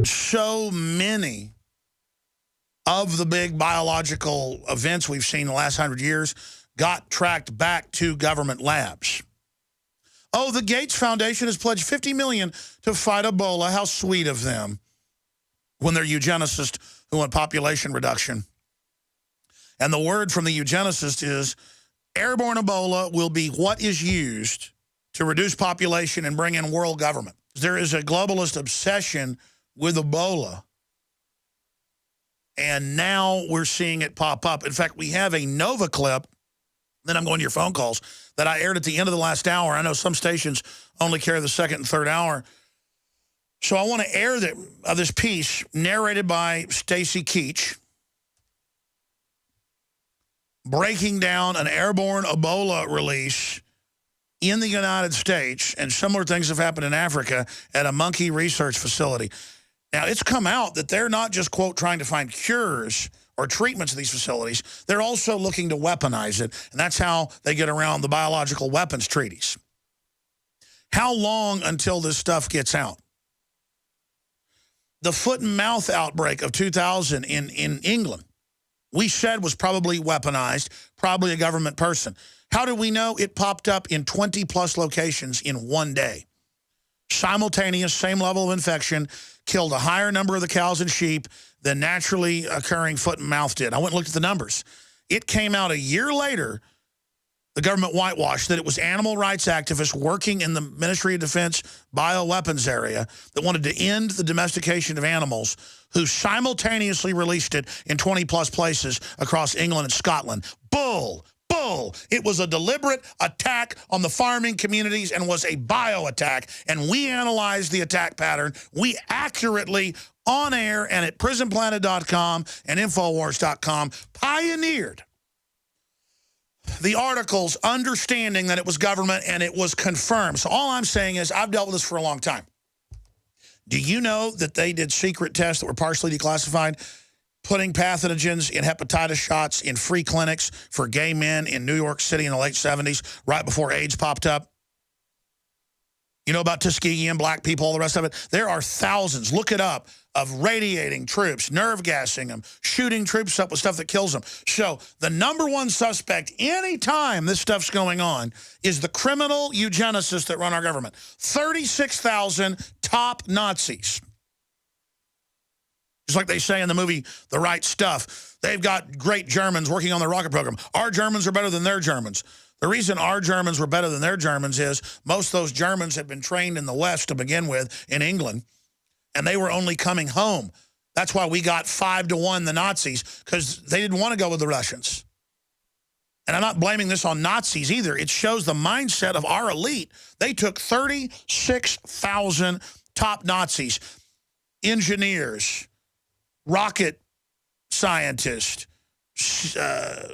So many of the big biological events we've seen in the last 100 years got tracked back to government labs. Oh, the Gates Foundation has pledged $50 million to fight Ebola. How sweet of them. When they're eugenicists who want population reduction. And the word from the eugenicist is airborne Ebola will be what is used to reduce population and bring in world government. There is a globalist obsession with Ebola. And now we're seeing it pop up. In fact, we have a Nova clip, then I'm going to your phone calls, that I aired at the end of the last hour. I know some stations only carry the second and third hour. So I want to air this piece narrated by Stacy Keach, breaking down an airborne Ebola release in the United States, and similar things have happened in Africa at a monkey research facility. Now, it's come out that they're not just, quote, trying to find cures or treatments of these facilities. They're also looking to weaponize it, and that's how they get around the biological weapons treaties. How long until this stuff gets out? The foot and mouth outbreak of 2000 in England, we said was probably weaponized, probably a government person. How do we know? It popped up in 20-plus locations in one day. Simultaneous, same level of infection, killed a higher number of the cows and sheep than naturally occurring foot and mouth did. I went and looked at the numbers. It came out a year later, the government whitewashed that it was animal rights activists working in the Ministry of Defense bioweapons area that wanted to end the domestication of animals who simultaneously released it in 20-plus places across England and Scotland. Bull! Bull! It was a deliberate attack on the farming communities and was a bio attack. And we analyzed the attack pattern. We accurately, on air and at prisonplanet.com and Infowars.com, pioneered the articles understanding that it was government and it was confirmed. So all I'm saying is I've dealt with this for a long time. Do you know that they did secret tests that were partially declassified, putting pathogens in hepatitis shots in free clinics for gay men in New York City in the late 70s, right before AIDS popped up? You know about Tuskegee and black people, all the rest of it? There are thousands, look it up, of radiating troops, nerve gassing them, shooting troops up with stuff that kills them. So the number one suspect anytime this stuff's going on is the criminal eugenicists that run our government. 36,000 top Nazis. Just like they say in the movie The Right Stuff, they've got great Germans working on the rocket program. Our Germans are better than their Germans. The reason our Germans were better than their Germans is most of those Germans had been trained in the West to begin with in England, and they were only coming home. That's why we got 5-1 the Nazis, because they didn't want to go with the Russians. And I'm not blaming this on Nazis either. It shows the mindset of our elite. They took 36,000 top Nazis, engineers, rocket scientists,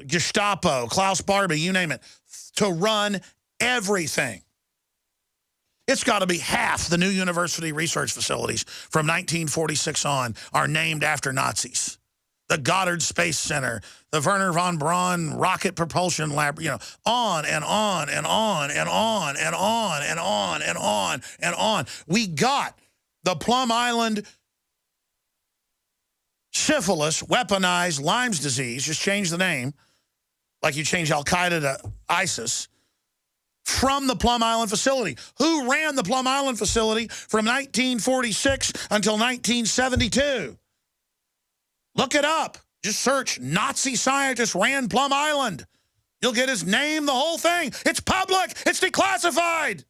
Gestapo, Klaus Barbie, you name it, to run everything. It's got to be half the new university research facilities from 1946 on are named after Nazis. The Goddard Space Center, the Werner von Braun Rocket Propulsion Lab, you know, on and on and on and on and on and on and on and on. We got the Plum Island syphilis, weaponized Lyme's disease, just change the name, like you change Al-Qaeda to ISIS, from the Plum Island facility. Who ran the Plum Island facility from 1946 until 1972? Look it up. Just search Nazi scientist ran Plum Island. You'll get his name, the whole thing. It's public. It's declassified.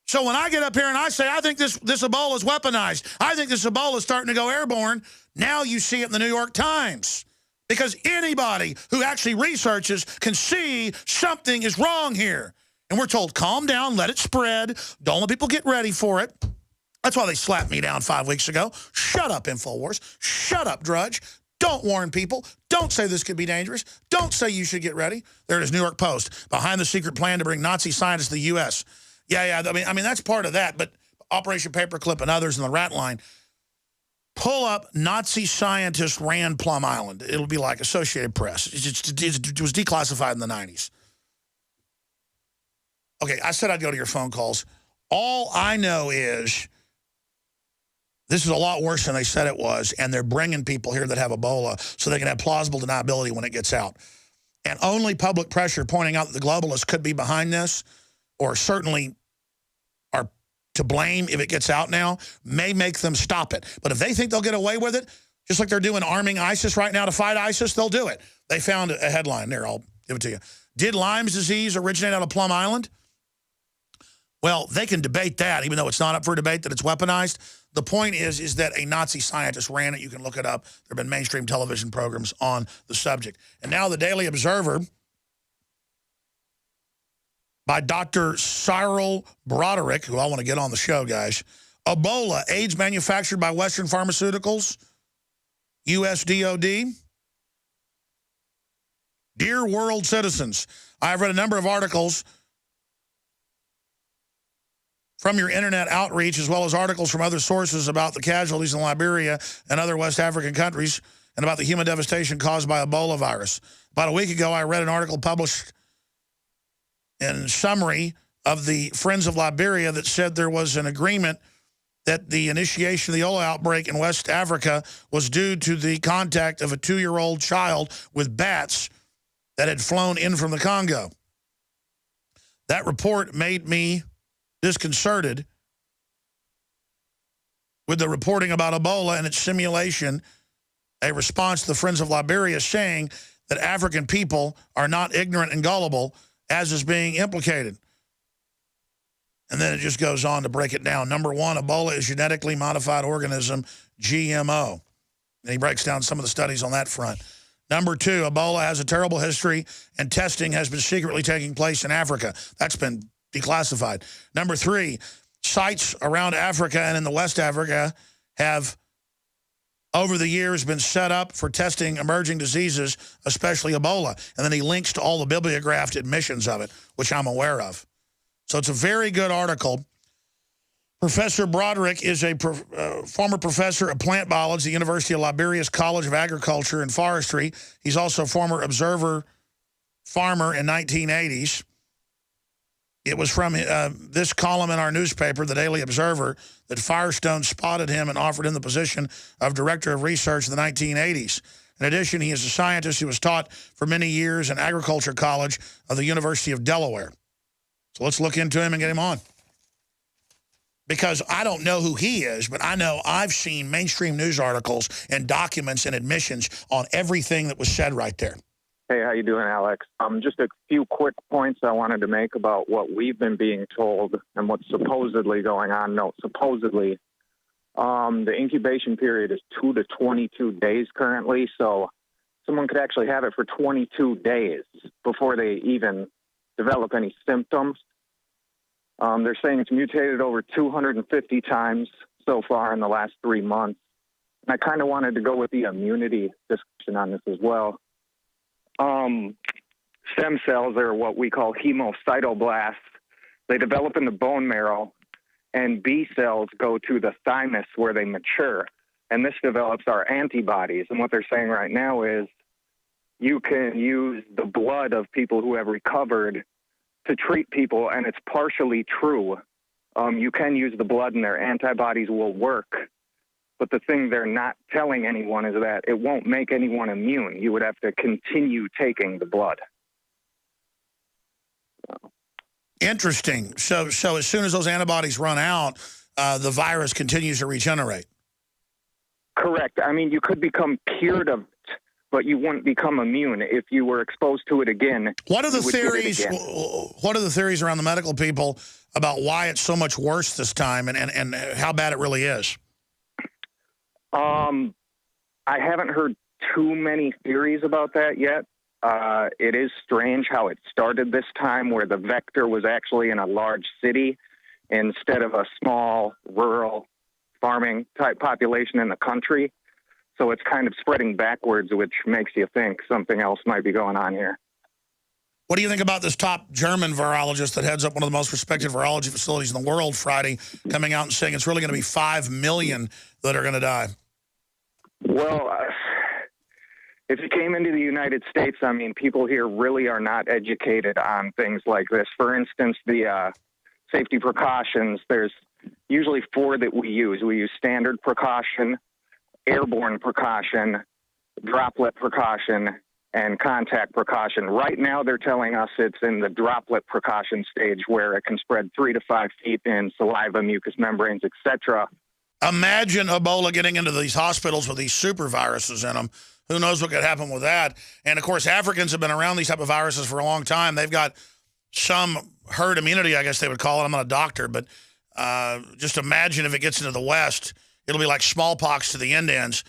So when I get up here and I say, I think this Ebola is weaponized, I think this Ebola is starting to go airborne, now you see it in the New York Times. Because anybody who actually researches can see something is wrong here. And we're told, calm down, let it spread, don't let people get ready for it. That's why they slapped me down 5 weeks ago. Shut up, InfoWars. Shut up, Drudge. Don't warn people. Don't say this could be dangerous. Don't say you should get ready. There it is, New York Post. Behind the secret plan to bring Nazi scientists to the U.S. Yeah, I mean that's part of that, but Operation Paperclip and others in the rat line. Pull up Nazi scientist ran Plum Island. It'll be like Associated Press. It was declassified in the 90s. Okay, I said I'd go to your phone calls. All I know is This is a lot worse than they said it was, and they're bringing people here that have Ebola so they can have plausible deniability when it gets out. And only public pressure pointing out that the globalists could be behind this, or certainly are to blame if it gets out now, may make them stop it. But if they think they'll get away with it, just like they're doing arming ISIS right now to fight ISIS, they'll do it. They found a headline there. I'll give it to you. Did Lyme's disease originate out of Plum Island? Well, they can debate that, even though it's not up for debate that it's weaponized. The point is that a Nazi scientist ran it. You can look it up. There have been mainstream television programs on the subject. And now the Daily Observer by Dr. Cyril Broderick, who I want to get on the show, guys. Ebola, AIDS manufactured by Western Pharmaceuticals, U.S. DOD. Dear world citizens, I've read a number of articles from your internet outreach, as well as articles from other sources about the casualties in Liberia and other West African countries, and about the human devastation caused by Ebola virus. About a week ago, I read an article published in summary of the Friends of Liberia that said there was an agreement that the initiation of the Ebola outbreak in West Africa was due to the contact of a 2-year-old child with bats that had flown in from the Congo. That report made me disconcerted with the reporting about Ebola and its simulation, a response to the Friends of Liberia saying that African people are not ignorant and gullible, as is being implicated. And then it just goes on to break it down. Number one, Ebola is genetically modified organism, GMO. And he breaks down some of the studies on that front. Number two, Ebola has a terrible history, and testing has been secretly taking place in Africa. That's been declassified. Number three, sites around Africa and in the West Africa have, over the years, been set up for testing emerging diseases, especially Ebola. And then he links to all the bibliographed admissions of it, which I'm aware of. So it's a very good article. Professor Broderick is a former professor of plant biology at the University of Liberia's College of Agriculture and Forestry. He's also a former observer farmer in 1980s. It was from this column in our newspaper, the Daily Observer, that Firestone spotted him and offered him the position of director of research in the 1980s. In addition, he is a scientist who was taught for many years in Agriculture College of the University of Delaware. So let's look into him and get him on. Because I don't know who he is, but I know I've seen mainstream news articles and documents and admissions on everything that was said right there. Hey, how you doing, Alex? Just a few quick points I wanted to make about what we've been being told and what's supposedly going on. No, supposedly. The incubation period is 2 to 22 days currently, so someone could actually have it for 22 days before they even develop any symptoms. They're saying it's mutated over 250 times so far in the last 3 months. And I kind of wanted to go with the immunity discussion on this as well. Stem cells are what we call hemocytoblasts. They develop in the bone marrow, and B cells go to the thymus where they mature. And this develops our antibodies. And what they're saying right now is you can use the blood of people who have recovered to treat people, and it's partially true. You can use the blood and their antibodies will work. But the thing they're not telling anyone is that it won't make anyone immune. You would have to continue taking the blood. Interesting. So as soon as those antibodies run out, the virus continues to regenerate. Correct. I mean, you could become cured of it, but you wouldn't become immune if you were exposed to it again. What are the theories? What are the theories around the medical people about why it's so much worse this time, and how bad it really is? I haven't heard too many theories about that yet. It is strange how it started this time, where the vector was actually in a large city instead of a small rural farming type population in the country. So it's kind of spreading backwards, which makes you think something else might be going on here. What do you think about this top German virologist that heads up one of the most respected virology facilities in the world Friday, coming out and saying it's really going to be 5 million that are going to die? Well, if you came into the United States, I mean, people here really are not educated on things like this. For instance, the safety precautions, there's usually 4 that we use. We use standard precaution, airborne precaution, droplet precaution, and contact precaution. Right now, they're telling us it's in the droplet precaution stage where it can spread 3 to 5 feet in saliva, mucous membranes, etc. Imagine Ebola getting into these hospitals with these super viruses in them. Who knows what could happen with that? And, of course, Africans have been around these type of viruses for a long time. They've got some herd immunity, I guess they would call it. I'm not a doctor, but just imagine if it gets into the West, it'll be like smallpox to the Indians.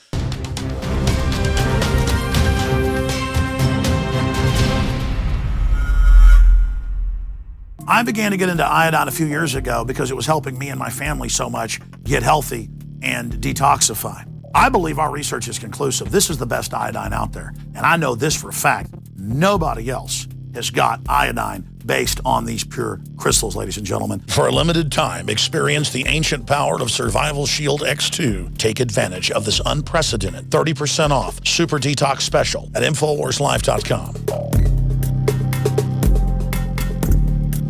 I began to get into iodine a few years ago because it was helping me and my family so much get healthy and detoxify. I believe our research is conclusive. This is the best iodine out there. And I know this for a fact. Nobody else has got iodine based on these pure crystals, ladies and gentlemen. For a limited time, experience the ancient power of Survival Shield X2. Take advantage of this unprecedented 30% off Super Detox Special at InfoWarsLife.com.